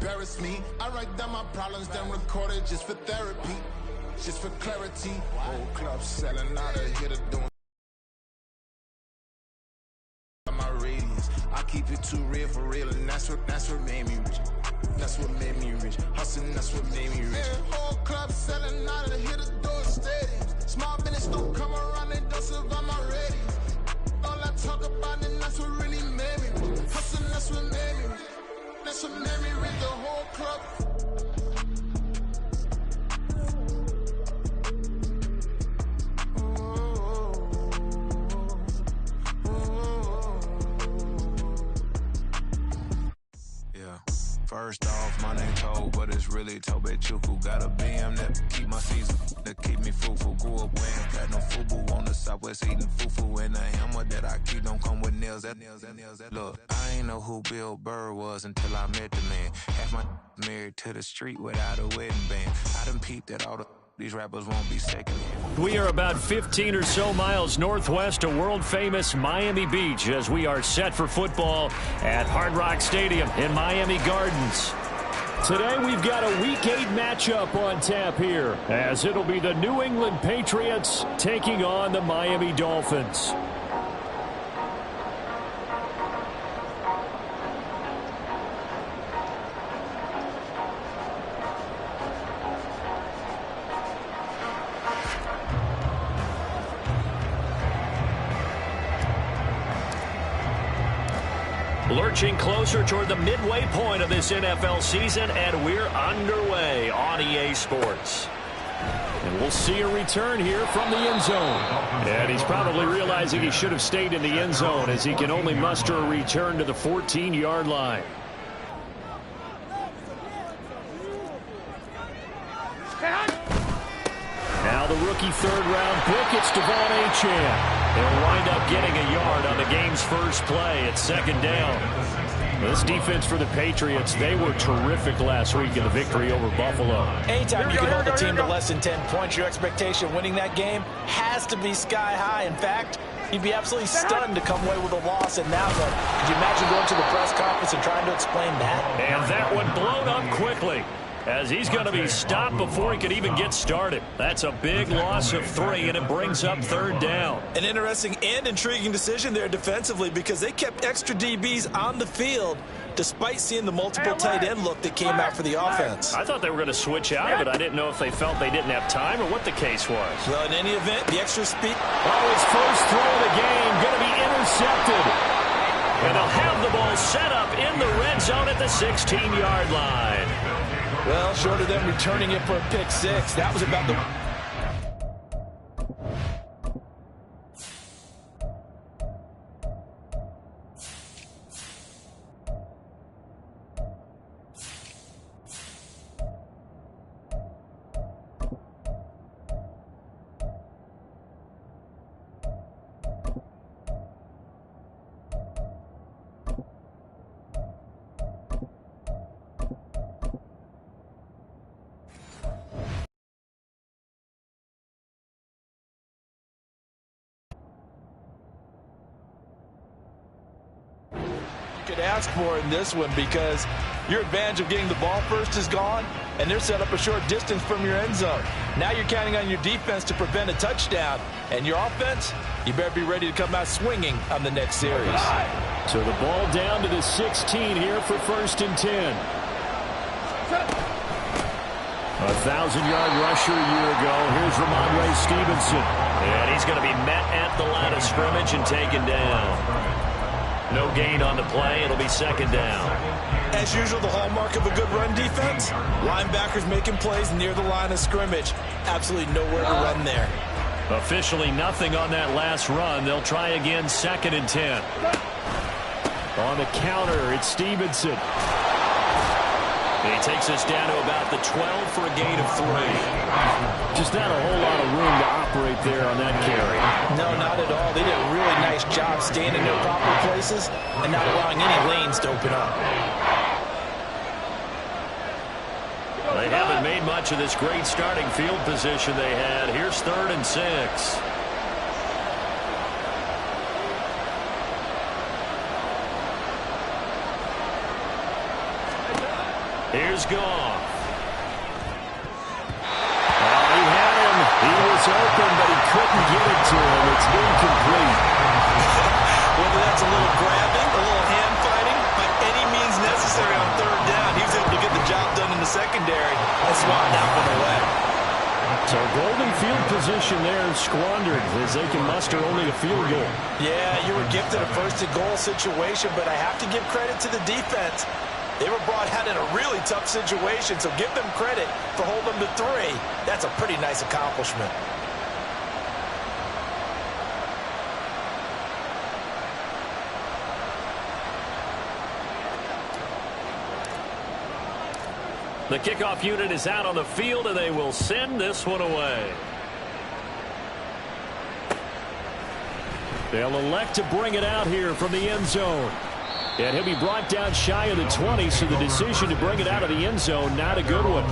Embarrass me. I write down my problems, then record it just for therapy, just for clarity. Whole club selling out of here to do my ratings. I keep it too real for real, and that's what made me rich. That's what made me rich. Hustling, that's what made me rich. Yeah, whole club selling out of here to do stadiums. Small business don't come around, they don't survive my ratings. All I talk about, and that's what really made me rich. Hustling, that's what made me rich. That's what made me rich. The whole club. First off, my name Toe, but it's really Tobe Chuku. Got a BM that keep my season, that keep me fruitful. Grew up wearing platinum FUBU on the southwest eating fufu. And the hammer that I keep don't come with nails. Look, I ain't know who Bill Burr was until I met the man. Half my married to the street without a wedding band. I done peeped at all these rappers won't be second. We are about 15 or so miles northwest of world-famous Miami Beach as we are set for football at Hard Rock Stadium in Miami Gardens. Today we've got a Week 8 matchup on tap here as it'll be the New England Patriots taking on the Miami Dolphins. Lurching closer toward the midway point of this NFL season, and we're underway on EA Sports. And we'll see a return here from the end zone. And he's probably realizing he should have stayed in the end zone as he can only muster a return to the 14-yard line. Now the rookie third-round pick, it's Devon Achane. They'll wind up getting a yard on the game's first play at second down. This defense for the Patriots, they were terrific last week in the victory over Buffalo. Anytime you can hold a team to less than 10 points, your expectation winning that game has to be sky high. In fact, you'd be absolutely stunned to come away with a loss in that one. Could you imagine going to the press conference and trying to explain that? And that one blown up quickly, as he's going to be stopped before he could even get started. That's a big loss of 3, and it brings up third down. An interesting and intriguing decision there defensively because they kept extra DBs on the field despite seeing the multiple tight end look that came out for the offense. I thought they were going to switch out of it. I didn't know if they felt they didn't have time or what the case was. Well, in any event, the extra speed. Oh, his first throw of the game going to be intercepted. And they'll have the ball set up in the red zone at the 16-yard line. Well, short of them returning it for a pick six, that was about the... could ask for in this one because your advantage of getting the ball first is gone, and they're set up a short distance from your end zone. Now you're counting on your defense to prevent a touchdown, and your offense, you better be ready to come out swinging on the next series. So the ball down to the 16 here for 1st and 10. 1,000-yard rusher a year ago. Here's Ramondre Stevenson. And he's going to be met at the line of scrimmage and taken down. No gain on the play. It'll be second down. As usual, the hallmark of a good run defense, linebackers making plays near the line of scrimmage. Absolutely nowhere to run there. Officially nothing on that last run. They'll try again, 2nd and 10. On the counter, it's Stevenson. And he takes us down to about the 12 for a gain of 3. Just not a whole lot of room to operate there on that carry. No, not at all. They did a really nice job staying in their proper places and not allowing any lanes to open up. They haven't made much of this great starting field position they had. Here's 3rd and 6. Here's Goff. He had him. He was open, but he couldn't get it to him. It's incomplete. Whether that's a little grabbing, a little hand fighting, by any means necessary on third down, he was able to get the job done in the secondary and swat that one away. So golden field position there squandered as they can muster only a field goal. Yeah, you were gifted a first-and-goal situation, but I have to give credit to the defense. They were brought out in a really tough situation, so give them credit for holding them to 3. That's a pretty nice accomplishment. The kickoff unit is out on the field, and they will send this one away. They'll elect to bring it out here from the end zone. And he'll be brought down shy of the 20, so the decision to bring it out of the end zone, not a good one.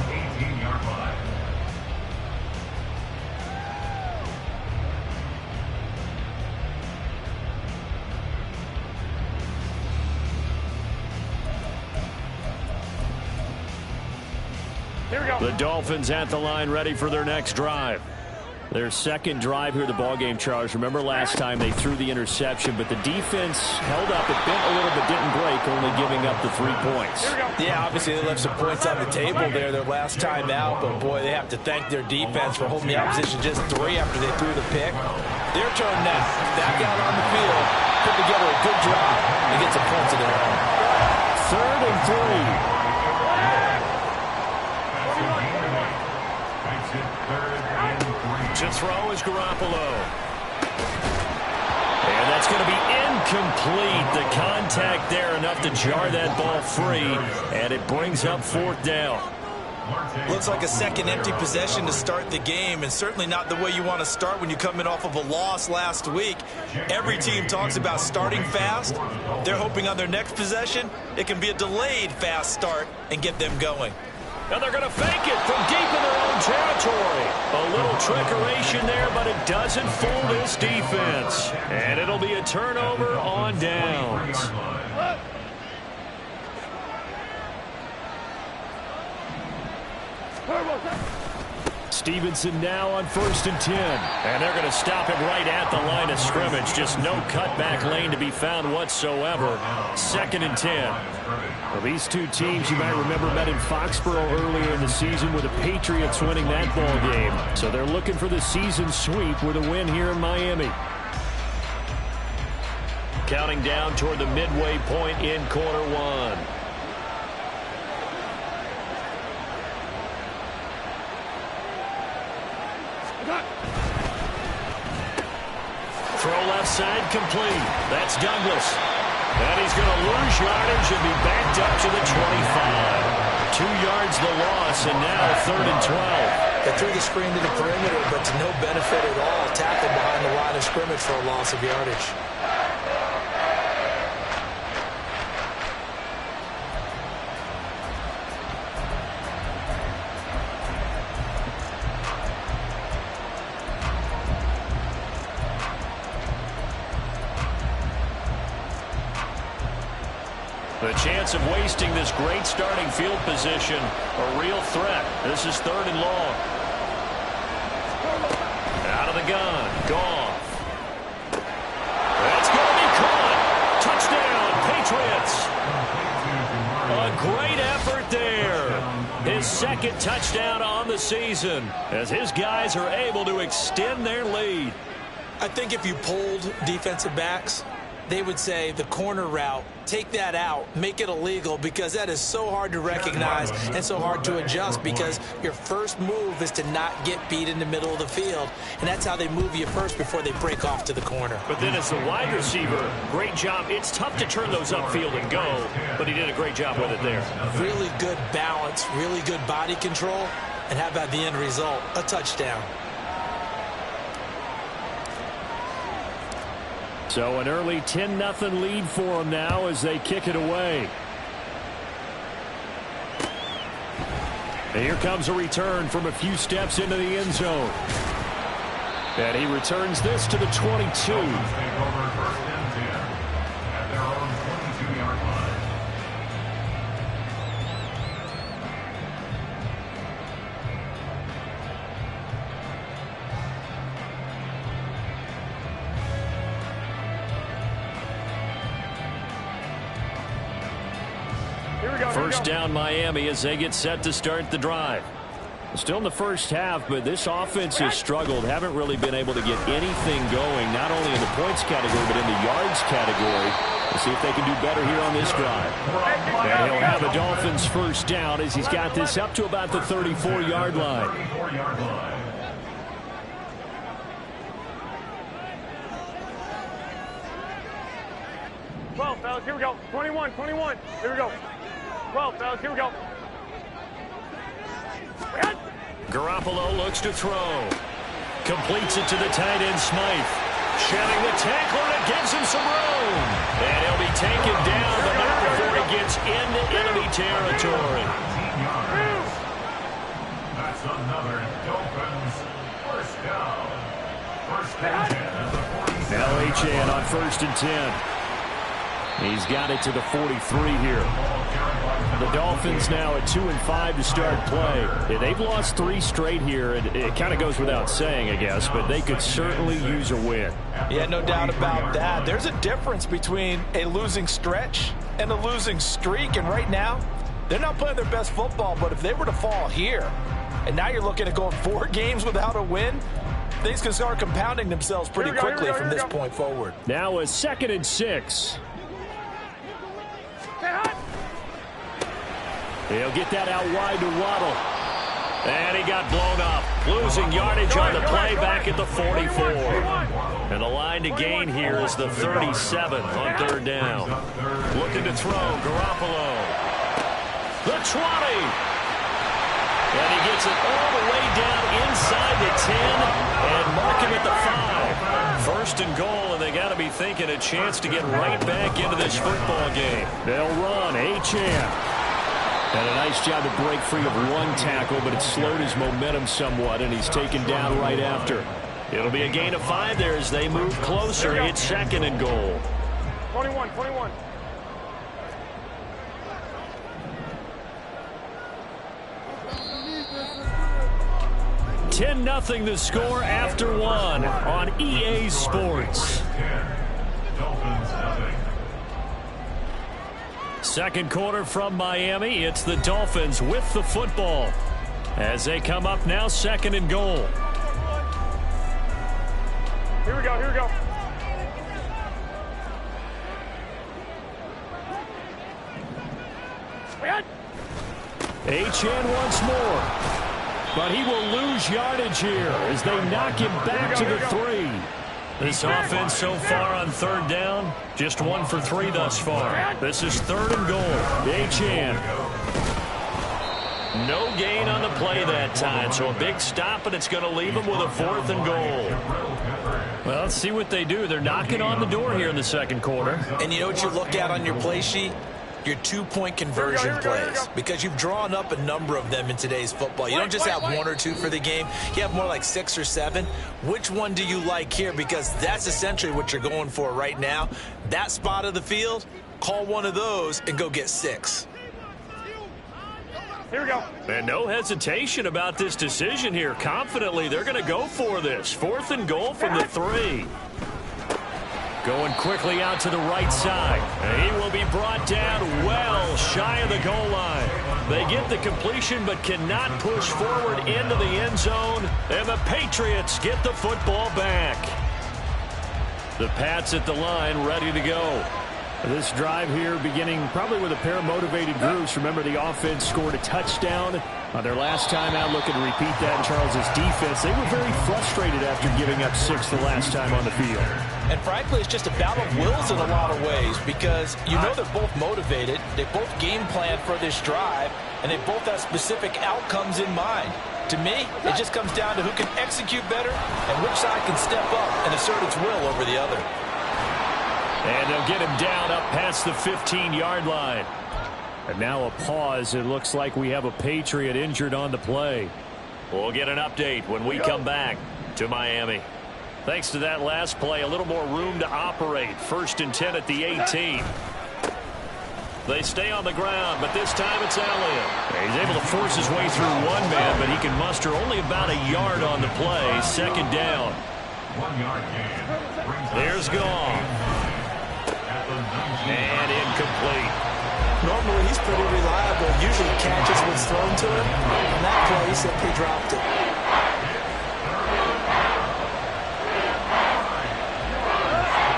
Here we go. The Dolphins at the line, ready for their next drive. Their second drive here, the ballgame, Charles. Remember last time they threw the interception, but the defense held up. It bent a little but didn't break, only giving up the 3 points. Yeah, obviously they left some points on the table there their last time out, but boy, they have to thank their defense for holding the opposition just 3 after they threw the pick. Their turn now. Back out on the field, put together a good drive and get some points of their own. 3rd and 3. To throw is Garoppolo. And that's going to be incomplete. The contact there enough to jar that ball free, and it brings up 4th down. Looks like a second empty possession to start the game, and certainly not the way you want to start when you come in off of a loss last week. Every team talks about starting fast. They're hoping on their next possession it can be a delayed fast start and get them going. And they're going to fake it from deep in their own territory. A little trickeration there, but it doesn't fool this defense. And it'll be a turnover on downs. Stevenson now on 1st and 10. And they're going to stop him right at the line of scrimmage. Just no cutback lane to be found whatsoever. 2nd and 10. Well, these two teams, you might remember, met in Foxborough earlier in the season with the Patriots winning that ball game. So they're looking for the season sweep with a win here in Miami. Counting down toward the midway point in quarter 1. Throw left side complete. That's Douglas. And he's going to lose yardage and be backed up to the 25. 2 yards the loss, and now 3rd and 12. They threw the screen to the perimeter, but to no benefit at all. Tackled behind the line of scrimmage for a loss of yardage. The chance of wasting this great starting field position, a real threat. This is 3rd and long. Out of the gun, Goff. That's going to be caught. Touchdown, Patriots. A great effort there. His 2nd touchdown on the season as his guys are able to extend their lead. I think if you polled defensive backs, they would say the corner route, take that out, make it illegal, because that is so hard to recognize and so hard to adjust, because your first move is to not get beat in the middle of the field, and that's how they move you first before they break off to the corner. But then as the wide receiver, great job. It's tough to turn those upfield and go, but he did a great job with it there. Really good balance, really good body control, and how about the end result? A touchdown. So an early 10-0 lead for them now as they kick it away. And here comes a return from a few steps into the end zone. And he returns this to the 22. First down Miami as they get set to start the drive. Still in the first half, but this offense has struggled. Haven't really been able to get anything going, not only in the points category, but in the yards category. We'll see if they can do better here on this drive. And he'll have the Dolphins first down as he's got this up to about the 34-yard line. Well, fellas, here we go. 21. Here we go. 12, fellas, here we go. Garoppolo looks to throw. Completes it to the tight end, Smythe. Shedding the tackler, and it gives him some room. And he'll be taken down, but not before he gets into enemy territory. That's another Dolphins first down. First and 10 at the 40. Now H.A.N. on 1st and 10. He's got it to the 43 here. The Dolphins now at 2-5 to start play. They've lost 3 straight here, and it kind of goes without saying, I guess, but they could certainly use a win. Yeah, no doubt about that. There's a difference between a losing stretch and a losing streak, and right now, they're not playing their best football, but if they were to fall here, and now you're looking at going 4 games without a win, things can start compounding themselves pretty quickly from this point forward. Now a 2nd and 6. He'll get that out wide to Waddle. And he got blown up. Losing yardage on the play back at the 44. And the line to gain here is the 37 on 3rd down. Looking to throw, Garoppolo. The 20. And he gets it all the way down inside the 10 and mark him at the 5. 1st and goal, and they got to be thinking a chance to get right back into this football game. They'll run, H.A.N. And a nice job to break free of 1 tackle, but it slowed his momentum somewhat, and he's taken down right after. It'll be a gain of 5 there as they move closer. It's 2nd and goal. 21. 10-0 the score after 1 on EA Sports. Dolphins nothing. Second quarter from Miami. It's the Dolphins with the football as they come up now 2nd and goal. Here we go. H.N. once more. But he will lose yardage here as they knock him back to the 3. This offense so far on 3rd down, just 1 for 3 thus far. This is 3rd and goal. H.N. No gain on the play that time, so a big stop, and it's going to leave him with a 4th and goal. Well, let's see what they do. They're knocking on the door here in the 2nd quarter. And you know what you look at on your play sheet? Your 2-point conversion plays, because you've drawn up a number of them in today's football. You don't just have 1 or 2 for the game. You have more like 6 or 7. Which one do you like here? Because that's essentially what you're going for right now. That spot of the field, call one of those and go get 6. Here we go. And no hesitation about this decision here. Confidently, they're going to go for this. 4th and goal from the 3. Going quickly out to the right side. And he will be brought down well shy of the goal line. They get the completion but cannot push forward into the end zone. And the Patriots get the football back. The Pats at the line ready to go. This drive here beginning probably with a pair of motivated groups. Remember, the offense scored a touchdown on their last time out. Looking to repeat that in Charles's defense. They were very frustrated after giving up 6 the last time on the field. And frankly, it's just a battle of wills in a lot of ways, because you know they're both motivated. They both game plan for this drive, and they both have specific outcomes in mind. To me, it just comes down to who can execute better and which side can step up and assert its will over the other. And they'll get him down up past the 15-yard line. And now a pause. It looks like we have a Patriot injured on the play. We'll get an update when we come back to Miami. Thanks to that last play, a little more room to operate. 1st and 10 at the 18. They stay on the ground, but this time it's Elliott. He's able to force his way through 1 man, but he can muster only about a yard on the play. 2nd down. 1 yard gain. There's Goff. And incomplete. Normally, he's pretty reliable. Usually catches what's thrown to him. On that play, he simply dropped it.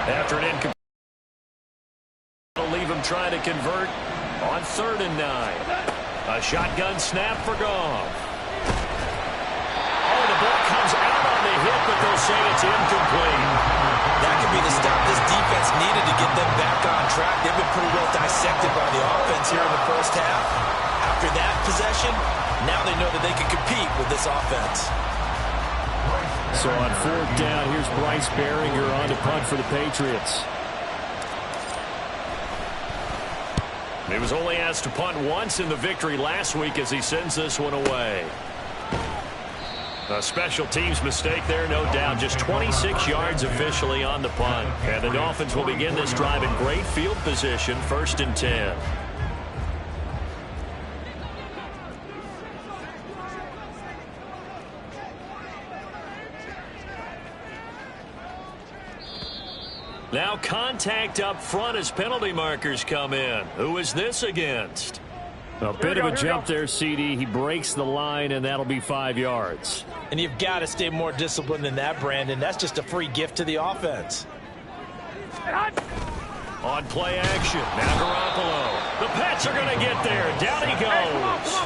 After an incomplete, leave him trying to convert on 3rd and 9. A shotgun snap for Goff. Oh, the ball comes out on the hit, but they'll say it's incomplete. That could be the stop this defense needed to get them back on track. They've been pretty well dissected by the offense here in the first half. After that possession, now they know that they can compete with this offense. So on 4th down, here's Bryce Behringer on to punt for the Patriots. He was only asked to punt once in the victory last week as he sends this one away. A special teams mistake there, no doubt. Just 26 yards officially on the punt. And the Dolphins will begin this drive in great field position, 1st and 10. Now contact up front as penalty markers come in. Who is this against? A bit of a jump there, CD. He breaks the line, and that'll be 5 yards. And you've got to stay more disciplined than that, Brandon. That's just a free gift to the offense. On play action, now Garoppolo. The Pats are going to get there. Down he goes.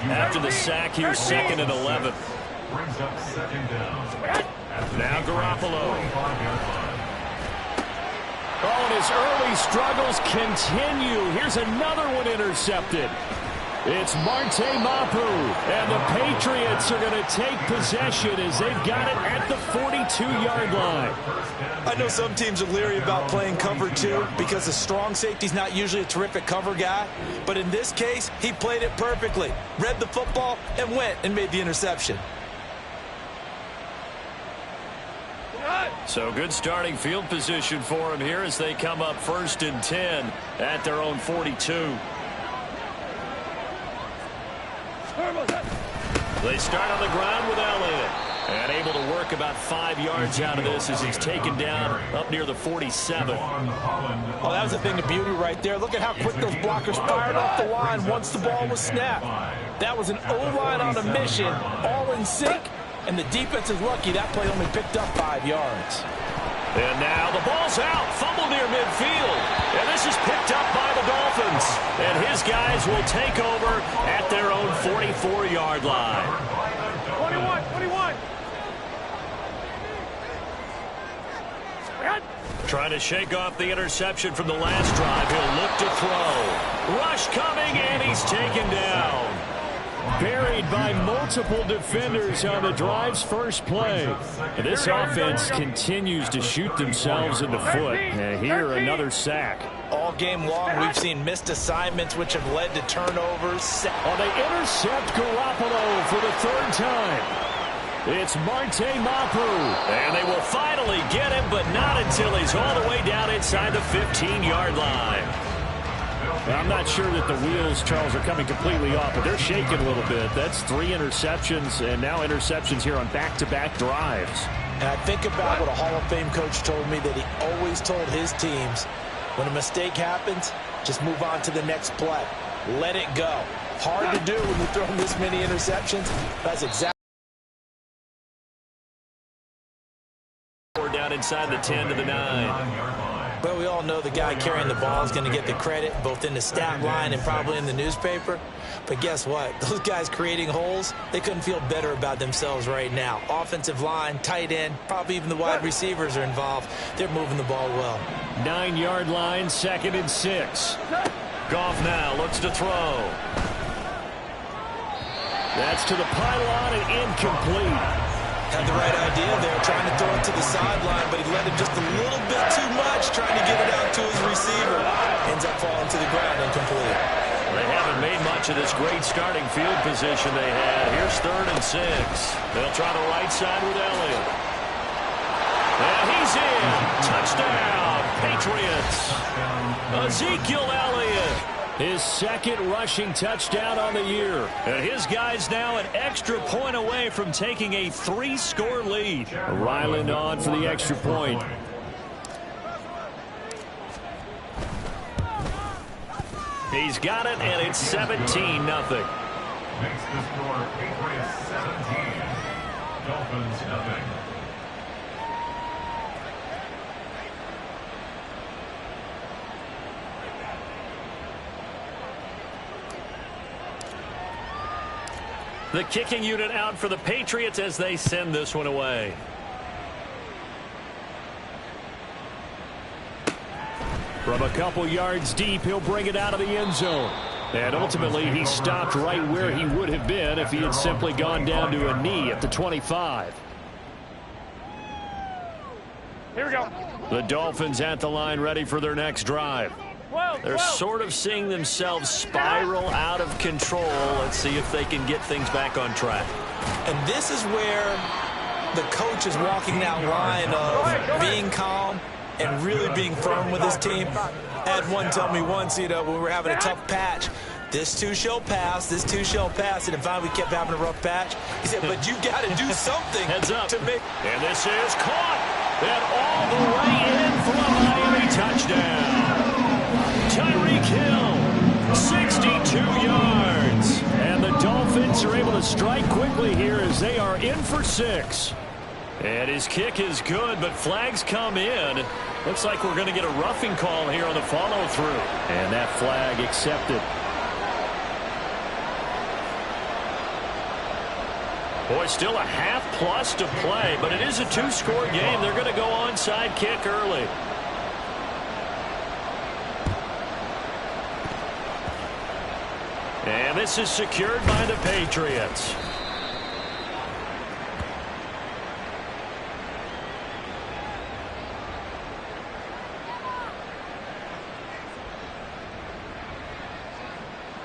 After the sack, here's 2nd and 11. Brings up 2nd down. Now Garoppolo. Oh, and his early struggles continue. Here's another one intercepted. It's Marte Mapu, and the Patriots are going to take possession as they've got it at the 42-yard line. I know some teams are leery about playing cover 2 because the strong safety's not usually a terrific cover guy. But in this case, he played it perfectly. Read the football and went and made the interception. So good starting field position for him here as they come up 1st and 10 at their own 42. They start on the ground with Elliott. And able to work about 5 yards out of this as he's taken down up near the 47. Oh, that was a thing of beauty right there. Look at how quick those blockers fired off the line once the ball was snapped. That was an O-line on a mission, all in sync. And the defense is lucky that play only picked up 5 yards. And now the ball's out. Fumble near midfield. And this is picked up by the Dolphins. And his guys will take over at their own 44-yard line. 21. Trying to shake off the interception from the last drive. He'll look to throw. Rush coming, and he's taken down. Buried by multiple defenders on the drive's first play. And this offense continues to shoot themselves in the foot. And here, another sack. All game long, we've seen missed assignments which have led to turnovers. Oh, they intercept Garoppolo for the 3rd time. It's Marte Mapu. And they will finally get him, but not until he's all the way down inside the 15-yard line. I'm not sure that the wheels, Charles, are coming completely off, but they're shaking a little bit. That's 3 interceptions, and now interceptions here on back-to-back drives. And I think about what a Hall of Fame coach told me, that he always told his teams, when a mistake happens, just move on to the next play. Let it go. Hard to do when you're throwing this many interceptions. That's exactly. Down inside the 10 to the 9. But we all know the guy carrying the ball is going to get the credit, both in the stat line and probably in the newspaper. But guess what? Those guys creating holes, they couldn't feel better about themselves right now. Offensive line, tight end, probably even the wide receivers are involved. They're moving the ball well. 9-yard line, 2nd and 6. Goff now looks to throw. That's to the pylon and incomplete. Had the right idea there, trying to throw it to the sideline, but he let him just a little bit too much, trying to get it out to his receiver. Ends up falling to the ground incomplete. They haven't made much of this great starting field position they had. Here's 3rd and 6. They'll try the right side with Elliott. And he's in. Touchdown, Patriots. Ezekiel Elliott. His 2nd rushing touchdown on the year. And his guys now an extra point away from taking a 3-score lead. Ryland on for the extra point. He's got it, and it's 17-0. Makes the score Patriots 17, Dolphins nothing. The kicking unit out for the Patriots as they send this one away. From a couple yards deep, he'll bring it out of the end zone. And ultimately, he stopped right where he would have been if he had simply gone down to a knee at the 25. Here we go. The Dolphins at the line ready for their next drive. They're sort of seeing themselves spiral out of control. Let's see if they can get things back on track. And this is where the coach is walking that line of being calm and really being firm with his team. I had one tell me once, when we were having a tough patch, this too shall pass, this too shall pass, and finally we kept having a rough patch. He said, but you got to do something Heads up. to make. And this is caught. And all the way in for a Miami touchdown. Tyreek Hill, 62 yards. And the Dolphins are able to strike quickly here as they are in for 6. And his kick is good, but flags come in. Looks like we're going to get a roughing call here on the follow-through. And that flag accepted. Boy, still a half-plus to play, but it is a two-score game. They're going to go onside kick early. And this is secured by the Patriots.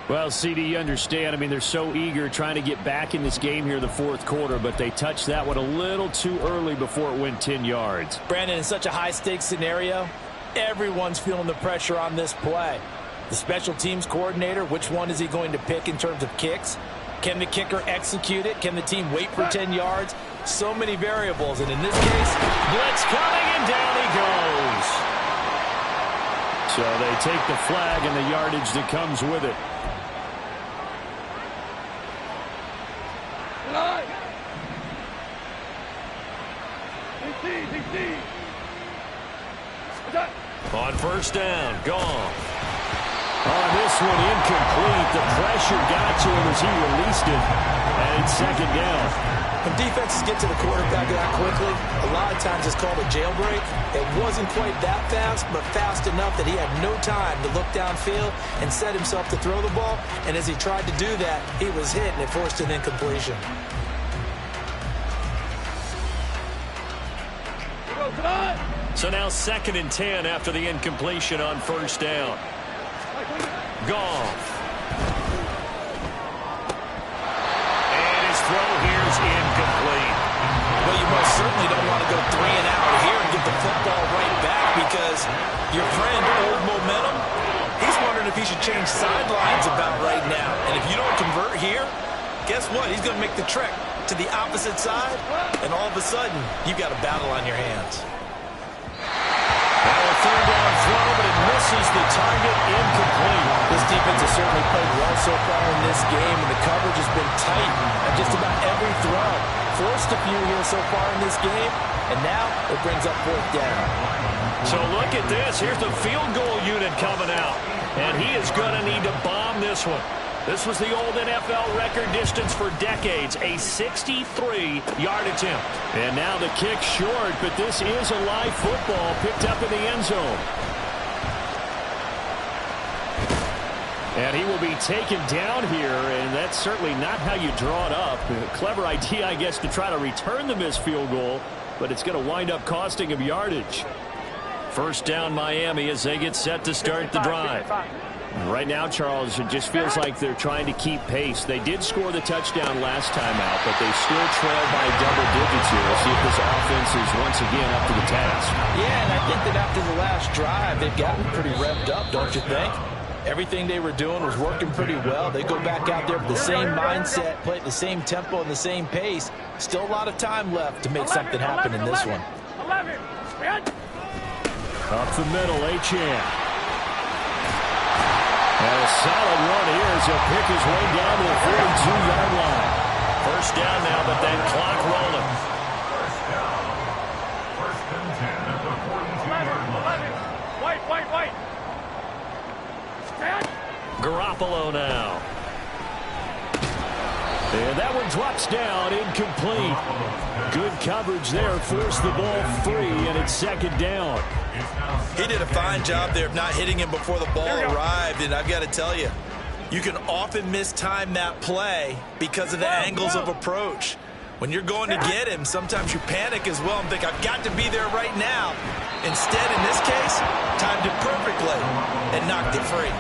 Well, CD, you understand. I mean, they're so eager trying to get back in this game here in the fourth quarter, but they touched that one a little too early before it went 10 yards. Brandon, in such a high-stakes scenario, everyone's feeling the pressure on this play. The special teams coordinator, which one is he going to pick in terms of kicks? Can the kicker execute it? Can the team wait for 10 yards? So many variables, and in this case, blitz coming, and down he goes. So they take the flag and the yardage that comes with it. On first down, gone. On this one, incomplete. The pressure got to him as he released it. And it's second down. When defenses get to the quarterback that quickly, a lot of times it's called a jailbreak. It wasn't quite that fast, but fast enough that he had no time to look downfield and set himself to throw the ball. And as he tried to do that, he was hit, and it forced an incompletion. So now 2nd and 10 after the incompletion on first down. Goff. And his throw here is incomplete. Well, you most certainly don't want to go 3 and out here and get the football right back because your friend, Old Momentum, he's wondering if he should change sidelines about right now. And if you don't convert here, guess what? He's going to make the trek to the opposite side, and all of a sudden, you've got a battle on your hands. Now a third down throw, but it misses the target, incomplete. This defense has certainly played well so far in this game, and the coverage has been tight at just about every throw. Forced a few here so far in this game, and now it brings up 4th down. So look at this. Here's the field goal unit coming out, and he is going to need to bomb this one. This was the old NFL record distance for decades, a 63-yard attempt. And now the kick short, but this is a live football picked up in the end zone. And he will be taken down here, and that's certainly not how you draw it up. A clever idea, I guess, to try to return the missed field goal, but it's going to wind up costing him yardage. First down, Miami, as they get set to start the drive. Right now, Charles, it just feels like they're trying to keep pace. They did score the touchdown last time out, but they still trail by double digits here. We'll see if this offense is once again up to the task. Yeah, and I think that after the last drive, they've gotten pretty revved up, don't you think? Everything they were doing was working pretty well. They go back out there with the same mindset, play at the same tempo and the same pace. Still a lot of time left to make something happen in this one. Up the middle, Achane. And a solid run here as he'll pick his way down to the 42-yard line. First down now, but that clock rolling. First down. First and 10 at the 42-yard line. Wait. Garoppolo now. And that one drops down, incomplete. Good coverage there, forced the ball free, and it's second down. He did a fine job there of not hitting him before the ball arrived, and I've got to tell you, you can often mistime that play because of the angles of approach. When you're going to get him, sometimes you panic as well and think, I've got to be there right now. Instead, in this case, timed it perfectly and knocked it free.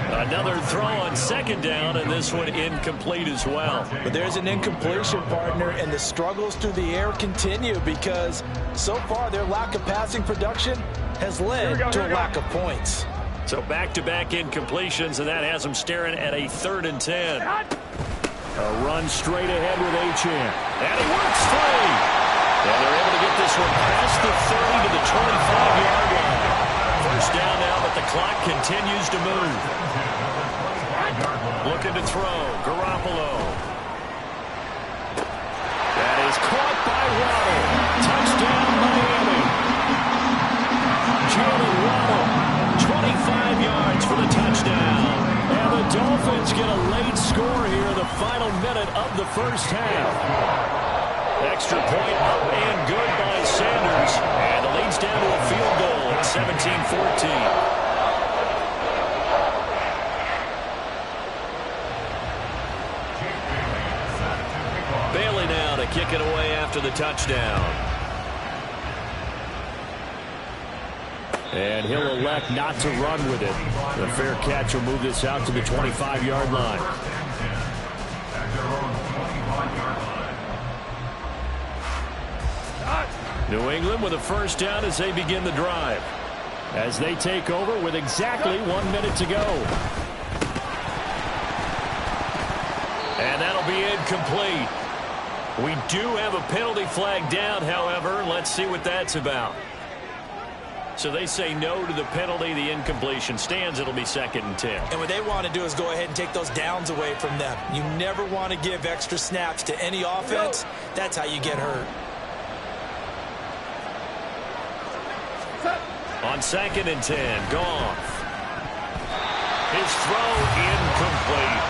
Another throw on second down, and this one incomplete as well. But there's an incompletion, partner, and the struggles through the air continue because so far their lack of passing production has led to a lack of points. So back-to-back incompletions, and that has them staring at a 3rd and 10. A run straight ahead with Achane. And he works free. And they're able to get this one past the 30 to the 25-yard line. First down now, but the clock continues to move. Looking to throw. Garoppolo. That is caught by Waddle. Touchdown, Miami. Jalen Waddle, 25 yards for the touchdown. And the Dolphins get a late score here in the final minute of the first half. Extra point up and good by Sanders. And the lead's down to a field goal at 17-14. Bailey now to kick it away after the touchdown. And he'll elect not to run with it. The fair catch will move this out to the 25-yard line. New England with a first down as they begin the drive. As they take over with exactly 1 minute to go. And that'll be incomplete. We do have a penalty flag down, however. Let's see what that's about. So they say no to the penalty. The incompletion stands. It'll be 2nd and 10. And what they want to do is go ahead and take those downs away from them. You never want to give extra snaps to any offense. That's how you get hurt. On 2nd and 10, Goff. His throw incomplete.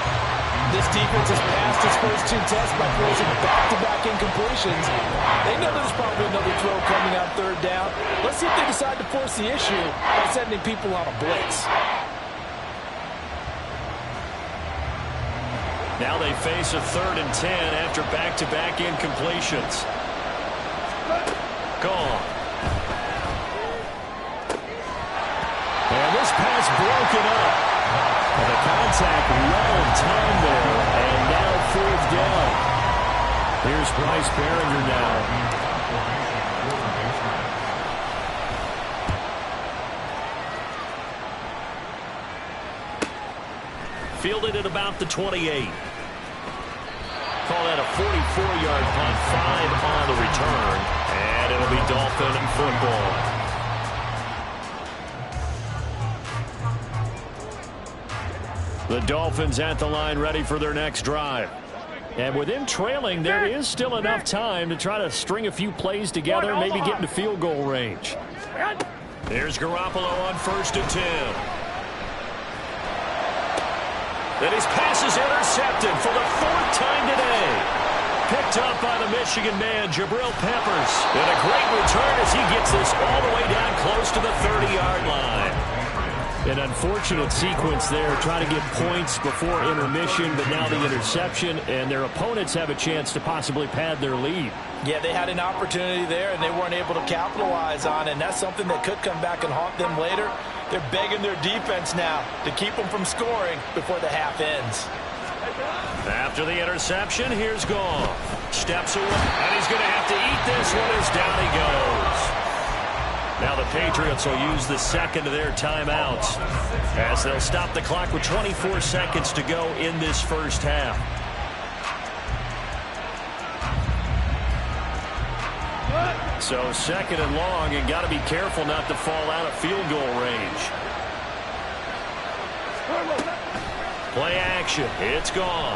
This defense has passed its first 2 tests by forcing back-to-back incompletions. They know there's probably another throw coming on 3rd down. Let's see if they decide to force the issue by sending people on a blitz. Now they face a 3rd and 10 after back-to-back incompletions. Gone. And this pass broken up. And the contact well in time there, and now 4th down. Here's Bryce Behringer now. Fielded at about the 28. Call that a 44-yard punt, 5 on the return, and it'll be Dolphin football. The Dolphins at the line ready for their next drive. And with them trailing, there is still enough time to try to string a few plays together, maybe get into field goal range. There's Garoppolo on 1st and 10. Then his pass is intercepted for the 4th time today. Picked up by the Michigan man, Jabril Peppers. And a great return as he gets this all the way down close to the 30-yard line. An unfortunate sequence there, trying to get points before intermission, but now the interception, and their opponents have a chance to possibly pad their lead. Yeah, they had an opportunity there, and they weren't able to capitalize on it, and that's something that could come back and haunt them later. They're begging their defense now to keep them from scoring before the half ends. After the interception, here's Goff. Steps away, and he's going to have to eat this one as down he goes. Now the Patriots will use the 2nd of their timeouts as they'll stop the clock with 24 seconds to go in this first half. So 2nd and long, and got to be careful not to fall out of field goal range. Play action. It's gone.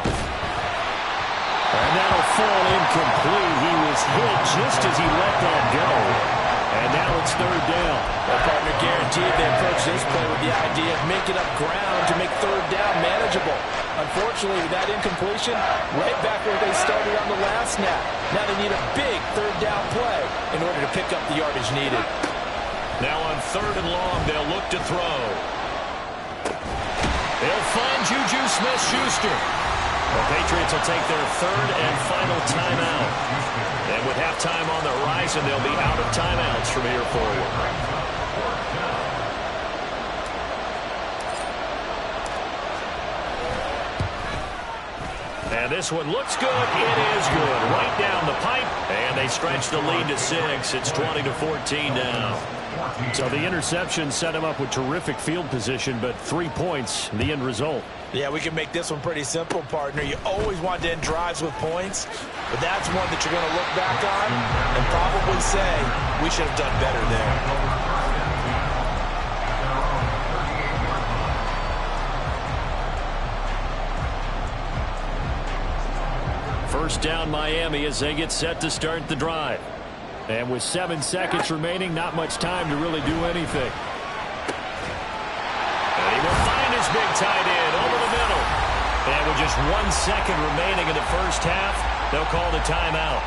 And that'll fall incomplete. He was hit just as he let that go. And now it's third down. Well, partner, guaranteed they approach this play with the idea of making up ground to make third down manageable. Unfortunately, with that incompletion, right back where they started on the last snap. Now they need a big third down play in order to pick up the yardage needed. Now on third and long, they'll look to throw. They'll find Juju Smith-Schuster. The Patriots will take their third and final timeout. And with halftime on the horizon, they'll be out of timeouts from here forward. And this one looks good. It is good. Right down the pipe. And they stretch the lead to 6. It's 20-14 now. So the interception set him up with terrific field position, but 3 points, the end result. Yeah, we can make this one pretty simple, partner. You always want to end drives with points, but that's one that you're going to look back on and probably say, we should have done better there. First down Miami as they get set to start the drive. And with 7 seconds remaining, not much time to really do anything. And he will find his big tight end over the middle. And with just 1 second remaining in the first half, they'll call the timeout.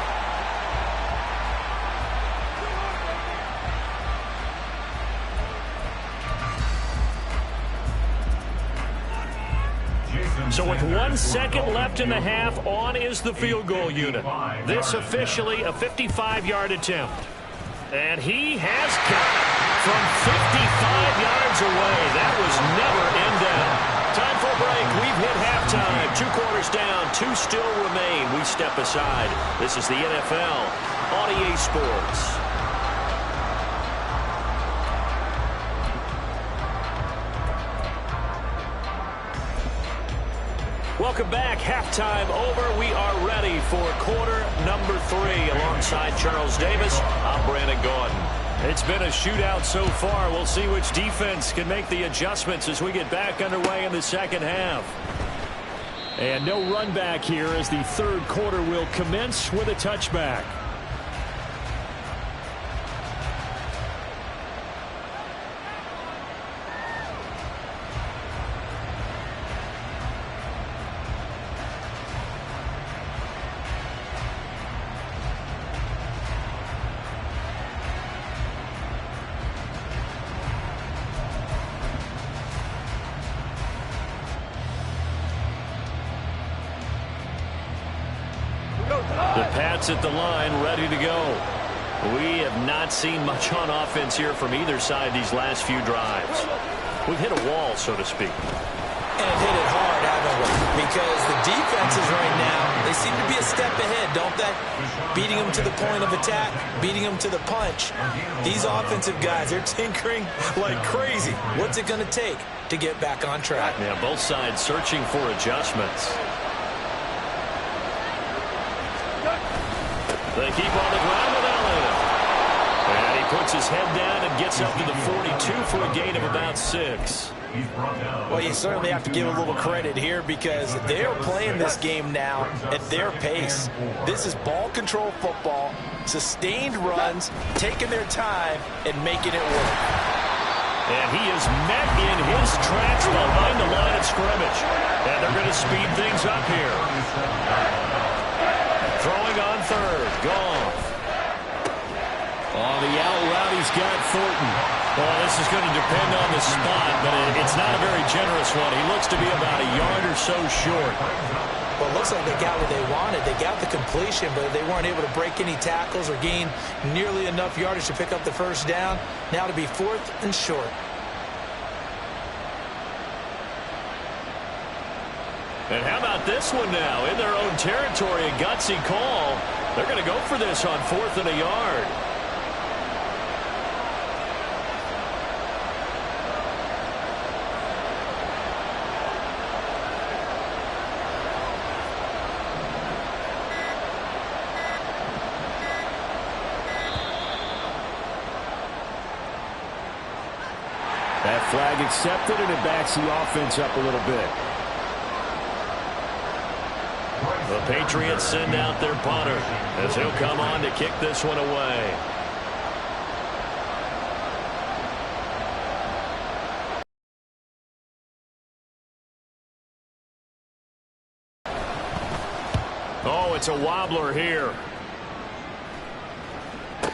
So with 1 second left in the half, on is the field goal unit. This officially a 55-yard attempt. And he has got it from 55 yards away. That was never in doubt. Time for a break. We've hit halftime. 2 quarters down, 2 still remain. We step aside. This is the NFL on EA Sports. Welcome back. Halftime over. We are ready for quarter number 3 alongside Charles Davis. I'm Brandon Gordon. It's been a shootout so far. We'll see which defense can make the adjustments as we get back underway in the second half. And no run back here as the third quarter will commence with a touchback. The Pats at the line, ready to go. We have not seen much on offense here from either side these last few drives. We've hit a wall, so to speak. And hit it hard, haven't we? Because the defenses right now, they seem to be a step ahead, don't they? Beating them to the point of attack, beating them to the punch. These offensive guys, they're tinkering like crazy. What's it going to take to get back on track? Yeah, both sides searching for adjustments. They keep on the ground with Allen. And he puts his head down and gets up to the 42 for a gain of about 6. Well, you certainly have to give a little credit here because they're playing this game now at their pace. This is ball control football, sustained runs, taking their time, and making it work. And he is met in his tracks behind the line of scrimmage. And they're going to speed things up here. Throwing on third. Goff. On the out route, he's got Thornton. Well, this is going to depend on the spot, but it's not a very generous one. He looks to be about a yard or so short. Well, it looks like they got what they wanted. They got the completion, but they weren't able to break any tackles or gain nearly enough yardage to pick up the first down. Now to be 4th and short. And how about this one now? In their own territory, a gutsy call. They're going to go for this on 4th and a yard. That flag accepted, and it backs the offense up a little bit. The Patriots send out their punter as he'll come on to kick this one away. Oh, it's a wobbler here.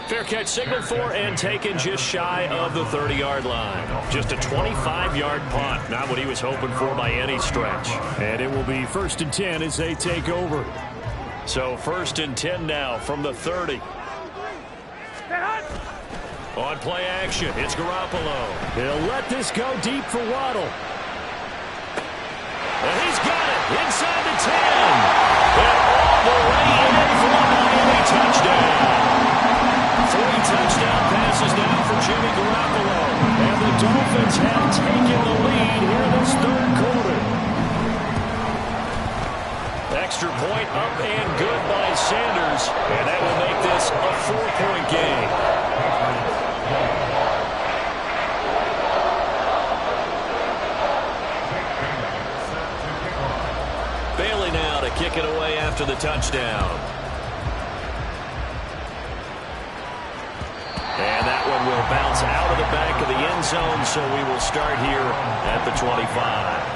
Fair catch signaled for and taken just shy of the 30-yard line. Just a 25-yard punt. Not what he was hoping for by any stretch. And it will be 1st and 10 as they take over. So 1st and 10 now from the 30. On play action, it's Garoppolo. He'll let this go deep for Waddle. And he's got it inside the 10. And all the way in for a Miami touchdown. 3 touchdown passes now for Jimmy Garoppolo. And the Dolphins have taken the lead here in this 3rd quarter. Extra point up and good by Sanders. And that will make this a 4-point game. Bailey now to kick it away after the touchdown. And that one will bounce out of the back of the end zone, so we will start here at the 25.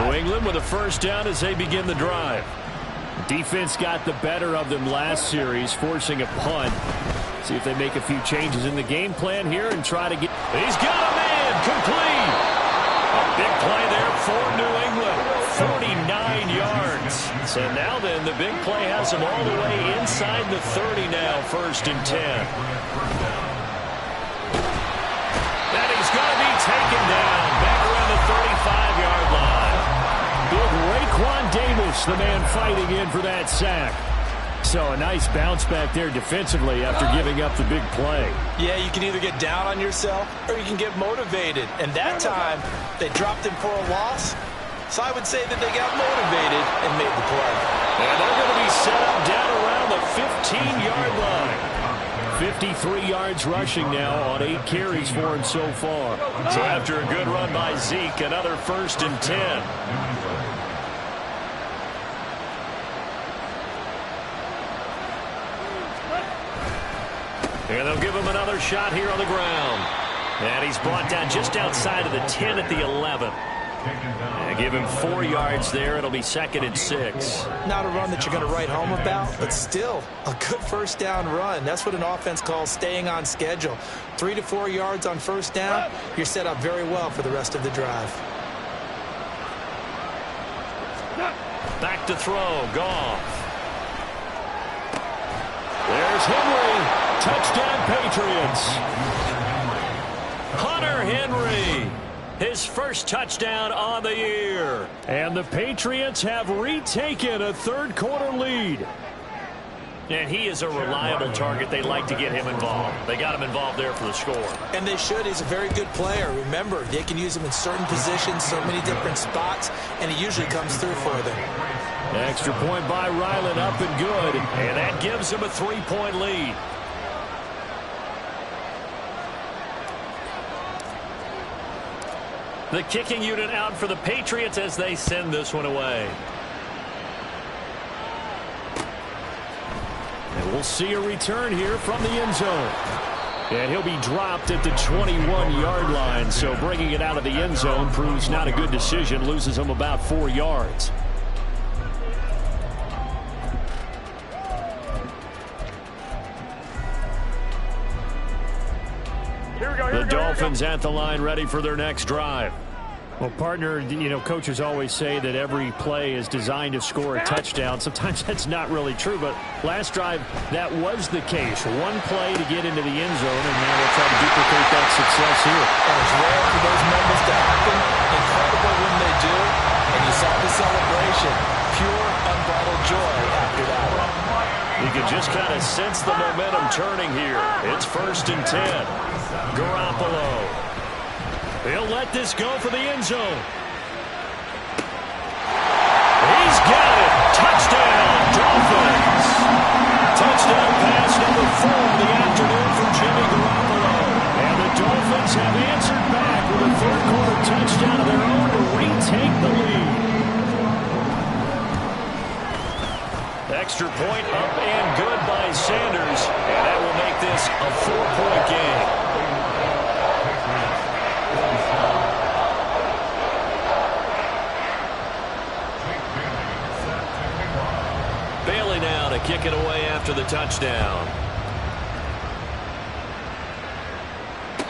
New England with a 1st down as they begin the drive. Defense got the better of them last series, forcing a punt. See if they make a few changes in the game plan here and try to get... He's got a man complete. A big play there for New England. 49 yards. So now then, the big play has him all the way inside the 30 now, 1st and 10. And he's going to be taken down back around the 35-yard line. Big Raekwon Davis, the man fighting in for that sack. So a nice bounce back there defensively after giving up the big play. Yeah, you can either get down on yourself or you can get motivated. And that time, they dropped him for a loss. So I would say that they got motivated and made the play. And they're going to be set up down around the 15-yard line. 53 yards rushing now on 8 carries for him so far. So after a good run by Zeke, another 1st and 10. And they'll give him another shot here on the ground. And he's brought down just outside of the 10 at the 11. And give him 4 yards there. It'll be 2nd and 6. Not a run that you're going to write home about, but still a good 1st down run. That's what an offense calls staying on schedule. 3 to 4 yards on 1st down. You're set up very well for the rest of the drive. Back to throw. Goff. There's Henry. Touchdown, Patriots. Hunter Henry, his 1st touchdown on the year. And the Patriots have retaken a 3rd quarter lead. And he is a reliable target. They like to get him involved. They got him involved there for the score. And they should. He's a very good player. Remember, they can use him in certain positions, so many different spots, and he usually comes through for them. Extra point by Ryland, up and good. And that gives him a 3-point lead. The kicking unit out for the Patriots as they send this one away. And we'll see a return here from the end zone. And he'll be dropped at the 21-yard line, so bringing it out of the end zone proves not a good decision, loses him about 4 yards. The Dolphins at the line ready for their next drive. Well, partner, you know, coaches always say that every play is designed to score a touchdown. Sometimes that's not really true, but last drive, that was the case. One play to get into the end zone, and now they'll try to duplicate that success here. It's rare for those moments to happen. Incredible when they do. And you saw the celebration. Pure, unbridled joy after that one. You can just kind of sense the momentum turning here. It's 1st and 10. Garoppolo. He'll let this go for the end zone. He's got it. Touchdown, Dolphins. Touchdown Extra point up and good by Sanders. And that will make this a 4-point game. Bailey now to kick it away after the touchdown.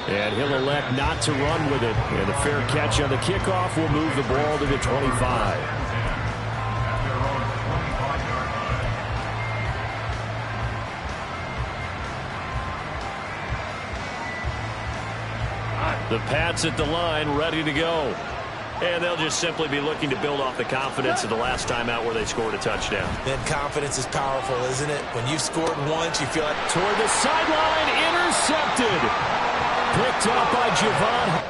And he'll elect not to run with it. And a fair catch on the kickoff will move the ball to the 25. The Pats at the line, ready to go. And they'll just simply be looking to build off the confidence of the last time out where they scored a touchdown. Then confidence is powerful, isn't it? When you've scored once, you feel like... Toward the sideline, intercepted. Picked up by Javon.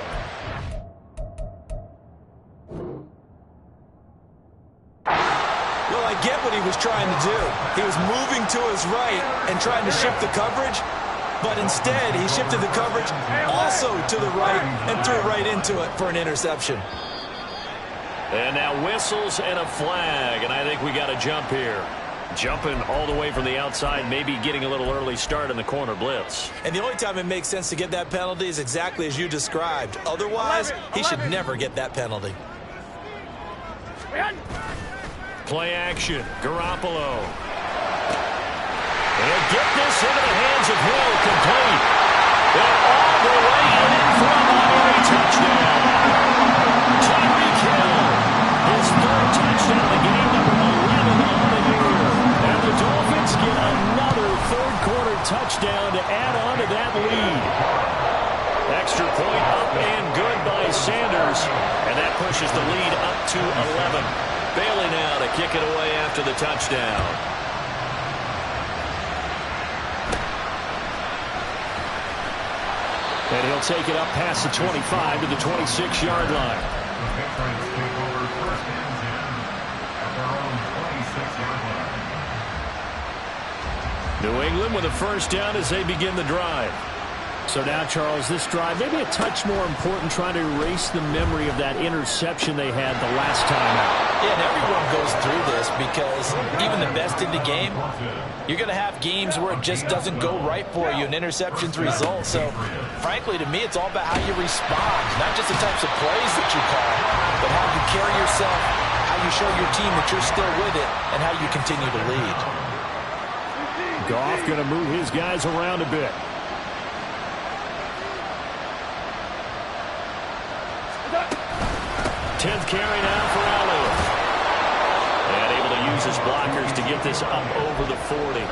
Well, I get what he was trying to do. He was moving to his right and trying to shift the coverage. But instead, he shifted the coverage also to the right and threw right into it for an interception. And now whistles and a flag, and I think we got a jump here. Jumping all the way from the outside, maybe getting a little early start in the corner blitz. And the only time it makes sense to get that penalty is exactly as you described. Otherwise, he should never get that penalty. Play action, Garoppolo. And get this into the hands of Hill, complete. And all the way in for a Miami touchdown. Tyreek Hill, his third touchdown of the game, number 11 on the year. And the Dolphins get another third-quarter touchdown to add on to that lead. Extra point up and good by Sanders. And that pushes the lead up to 11. Bailey now to kick it away after the touchdown. And he'll take it up past the 25 to the 26-yard line. The Patriots take over 1st and 10 at their own 26-yard line. New England with a first down as they begin the drive. So now, Charles, this drive maybe a touch more important, trying to erase the memory of that interception they had the last time out. Yeah, and everyone goes through this because even the best in the game, you're going to have games where it just doesn't go right for you, and interceptions result. So, frankly, to me, it's all about how you respond, not just the types of plays that you call, but how you carry yourself, how you show your team that you're still with it, and how you continue to lead. Goff going to move his guys around a bit. 10th carry now for Elliott. And able to use his blockers to get this up over the 40.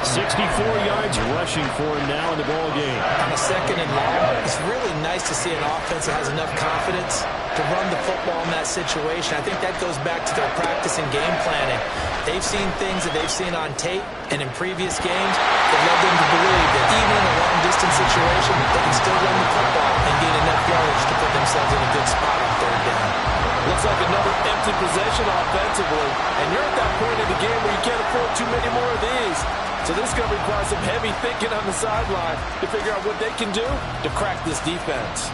64 yards rushing for him now in the ball game. On a second and long, it's really nice to see an offense that has enough confidence to run the football in that situation. I think that goes back to their practice and game planning. They've seen things that they've seen on tape and in previous games that led them to believe that even in a long-distance situation, they can still run the football and gain enough yardage to put themselves in a good spot on third down. Looks like another empty possession offensively, and you're at that point in the game where you can't afford too many more of these. So this is going to require some heavy thinking on the sideline to figure out what they can do to crack this defense.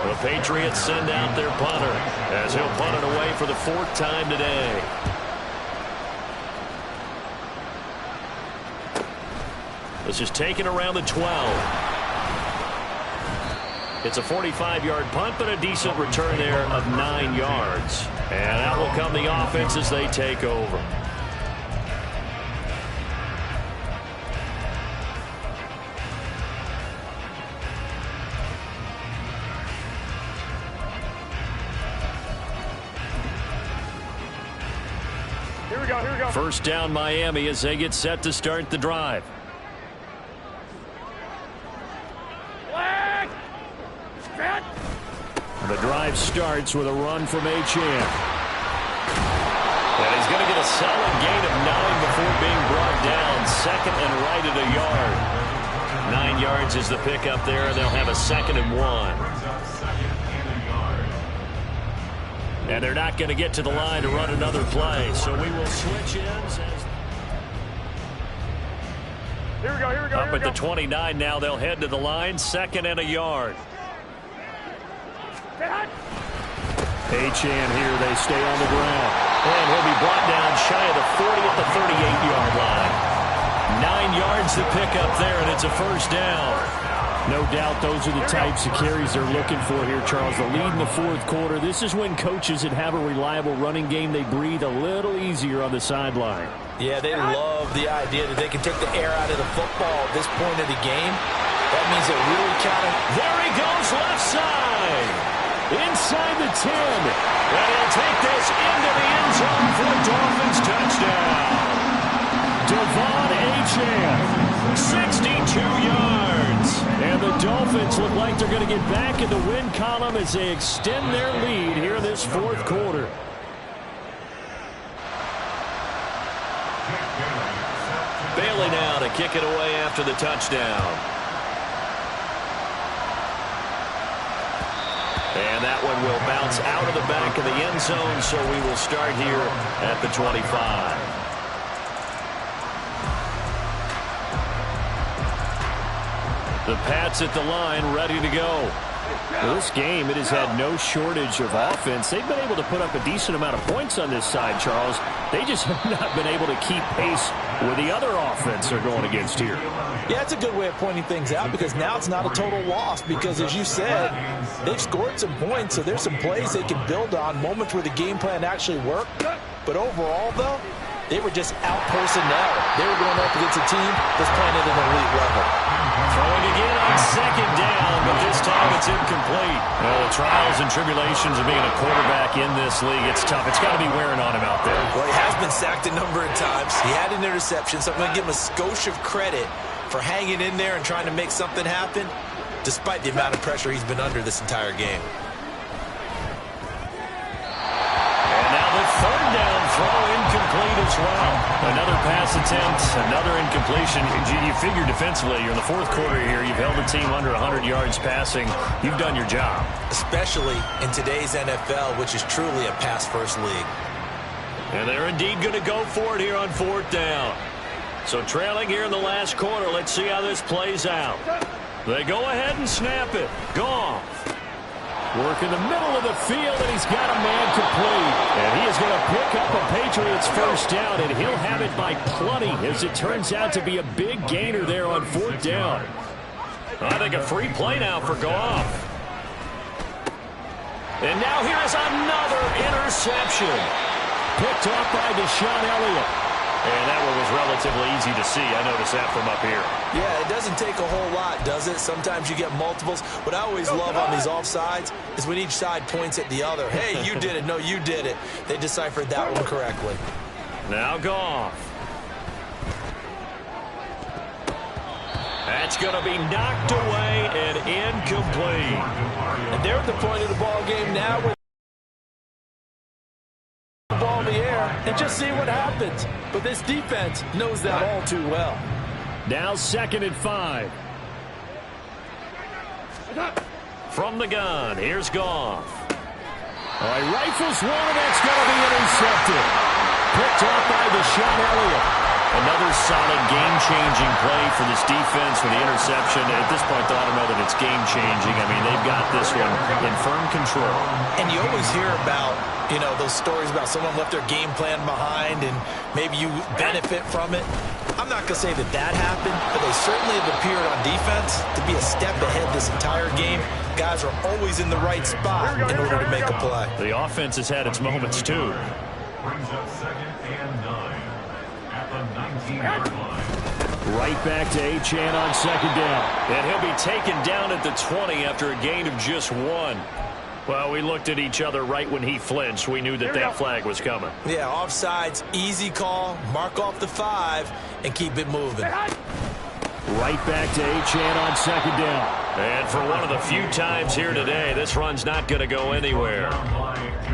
The Patriots send out their punter as he'll punt it away for the 4th time today. This is taken around the 12. It's a 45-yard punt, but a decent return there of 9 yards. And out will come the offense as they take over. Here we go. First down Miami as they get set to start the drive. The drive starts with a run from Achane. And he's going to get a solid gain of 9 before being brought down. 2nd and right at a yard. 9 yards is the pickup there, and they'll have a 2nd and 1. And they're not going to get to the line to run another play, so we will switch ends. Here we go, here we go. Up at the 29 now, they'll head to the line, 2nd and a yard. Achane here, they stay on the ground. And he'll be brought down shy of the 40 at the 38-yard line. 9 yards to pick up there, and it's a first down. No doubt those are the types of carries they're looking for here, Charles. The lead in the 4th quarter. This is when coaches that have a reliable running game, they breathe a little easier on the sideline. Yeah, they love the idea that they can take the air out of the football at this point of the game. That means it really counting. There he goes, left side. Inside the 10. And he'll take this into the end zone for a Dolphins touchdown. Devon Achane, 62 yards. And the Dolphins look like they're going to get back in the win column as they extend their lead here in this 4th quarter. Bailey now to kick it away after the touchdown. And that one will bounce out of the back of the end zone, so we will start here at the 25. The Pats at the line, ready to go. Well, this game, it has had no shortage of offense. They've been able to put up a decent amount of points on this side, Charles. They just have not been able to keep pace with the other offense they're going against here. Yeah, it's a good way of pointing things out because now it's not a total loss because, as you said, they've scored some points, so there's some plays they can build on, moments where the game plan actually worked. But overall, though, they were just out-personnel. They were going up against a team that's playing at an elite level. Throwing again on 2nd down, but this time it's incomplete. Well, the trials and tribulations of being a quarterback in this league, it's tough. It's got to be wearing on him out there. Well, he has been sacked a number of times. He had an interception, so I'm going to give him a skosh of credit for hanging in there and trying to make something happen, despite the amount of pressure he's been under this entire game. And now the 3rd down throw incomplete as well. Another pass attempt, another incompletion. You figure defensively, you're in the 4th quarter here. You've held the team under 100 yards passing. You've done your job. Especially in today's NFL, which is truly a pass-first league. And they're indeed going to go for it here on 4th down. So trailing here in the last quarter, let's see how this plays out. They go ahead and snap it. Goff. Work in the middle of the field, and he's got a man complete. And he is going to pick up a Patriots first down, and he'll have it by plenty, as it turns out to be a big gainer there on 4th down. I think a free play now for Goff. And now here is another interception. Picked off by Deshaun Elliott. And that one was relatively easy to see. I noticed that from up here. Yeah, it doesn't take a whole lot, does it? Sometimes you get multiples. What I always love on these offsides is when each side points at the other. Hey, you did it. No, you did it. They deciphered that one correctly. Now Goff. That's going to be knocked away and incomplete. And they're at the point of the ball game now with the ball in the air and just see what happens. But this defense knows that all too well. Now 2nd and 5. From the gun, here's Goff. All right, rifles one, and that's going to be intercepted. Picked off by Deshaun Elliott. Another solid game-changing play for this defense with the interception. At this point, though, I don't know that it's game-changing. I mean, they've got this one in firm control. And you always hear about, you know, those stories about someone left their game plan behind and maybe you benefit from it. I'm not going to say that that happened, but they certainly have appeared on defense to be a step ahead this entire game. Guys are always in the right spot in order to make a play. The offense has had its moments, too. Brings up 2nd and 9 at the 19-yard line. Right back to Achane on 2nd down. And he'll be taken down at the 20 after a gain of just 1. Well, we looked at each other right when he flinched. We knew that that flag was coming. Yeah, offsides, easy call, mark off the 5, and keep it moving. Right back to Achane on 2nd down. And for one of the few times here today, this run's not going to go anywhere.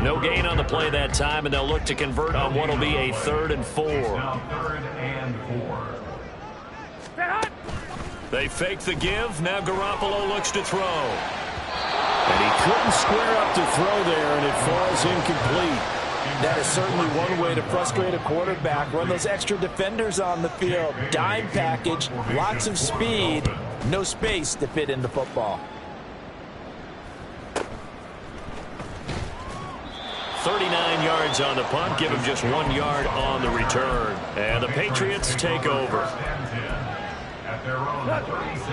No gain on the play that time, and they'll look to convert on what will be a 3rd and 4. Now 3rd and 4. They fake the give. Now Garoppolo looks to throw. And he couldn't square up to throw there, and it falls incomplete. That is certainly one way to frustrate a quarterback. Run those extra defenders on the field. Dime package, lots of speed, no space to fit into football. 39 yards on the punt, give him just 1 yard on the return. And the Patriots take over.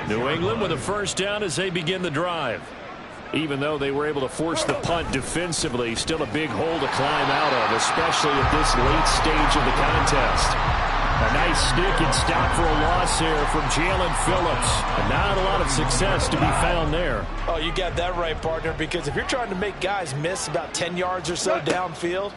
New England with a first down as they begin the drive. Even though they were able to force the punt defensively, still a big hole to climb out of, especially at this late stage of the contest. A nice stick and stop for a loss here from Jalen Phillips. And not a lot of success to be found there. Oh, you got that right, partner, because if you're trying to make guys miss about 10 yards or so downfield,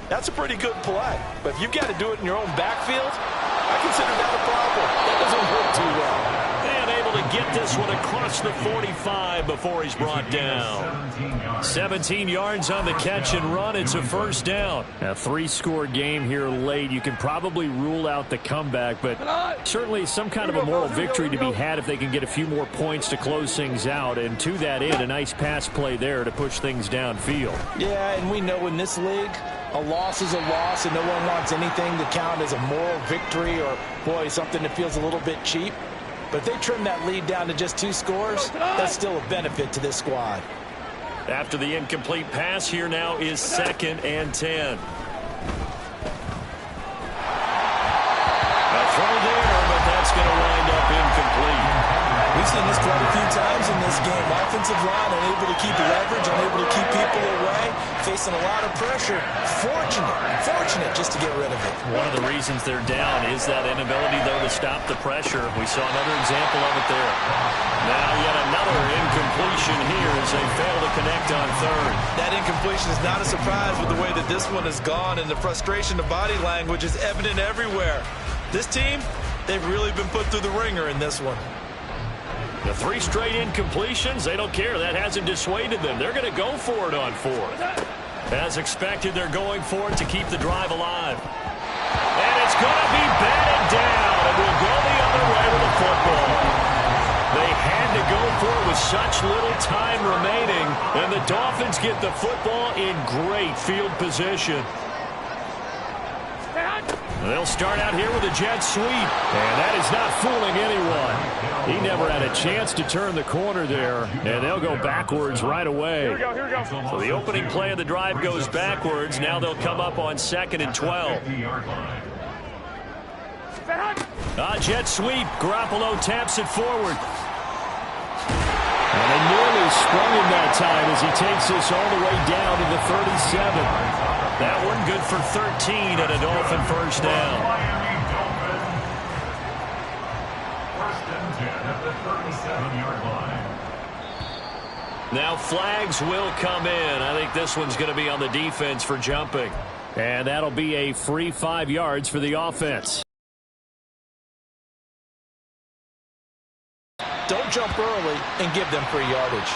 that's a pretty good play. But if you've got to do it in your own backfield, I consider that a problem. That doesn't work too well. And able to get this one across the 45 before he's brought down. 17 yards on the catch and run. It's a first down. A 3-score game here late. You can probably rule out the comeback, but certainly some kind of a moral victory to be had if they can get a few more points to close things out. And to that end, a nice pass play there to push things downfield. Yeah, and we know in this league, a loss is a loss, and no one wants anything to count as a moral victory or, boy, something that feels a little bit cheap. But if they trim that lead down to just 2 scores, that's still a benefit to this squad. After the incomplete pass, here now is 2nd and 10. A throw there, but that's going to wind up incomplete. We've seen this quite a few times in this game. Offensive line unable to keep leverage, unable to keep people away, facing a lot of pressure. Fortunate just to get rid of it. One of the reasons they're down is that inability, though, to stop the pressure. We saw another example of it there. Now yet another incompletion here as they fail to connect on 3rd. That incompletion is not a surprise with the way that this one has gone, and the frustration of body language is evident everywhere. This team, they've really been put through the ringer in this one. The 3 straight incompletions, they don't care. That hasn't dissuaded them. They're going to go for it on 4th. As expected, they're going for it to keep the drive alive. And it's going to be batted down. It will go the other way with the football. They had to go for it with such little time remaining. And the Dolphins get the football in great field position. They'll start out here with a jet sweep. And that is not fooling anyone. He never had a chance to turn the corner there. And they'll go backwards right away. Here we go. So the opening play of the drive goes backwards. Now they'll come up on 2nd and 12. Jet sweep. Garoppolo taps it forward. And they nearly sprung him that time as he takes this all the way down to the 37. That one good for 13 and a Dolphin first down. First and 10 at the 37-yard line. Now flags will come in. I think this one's going to be on the defense for jumping. And that'll be a free 5 yards for the offense. Don't jump early and give them free yardage.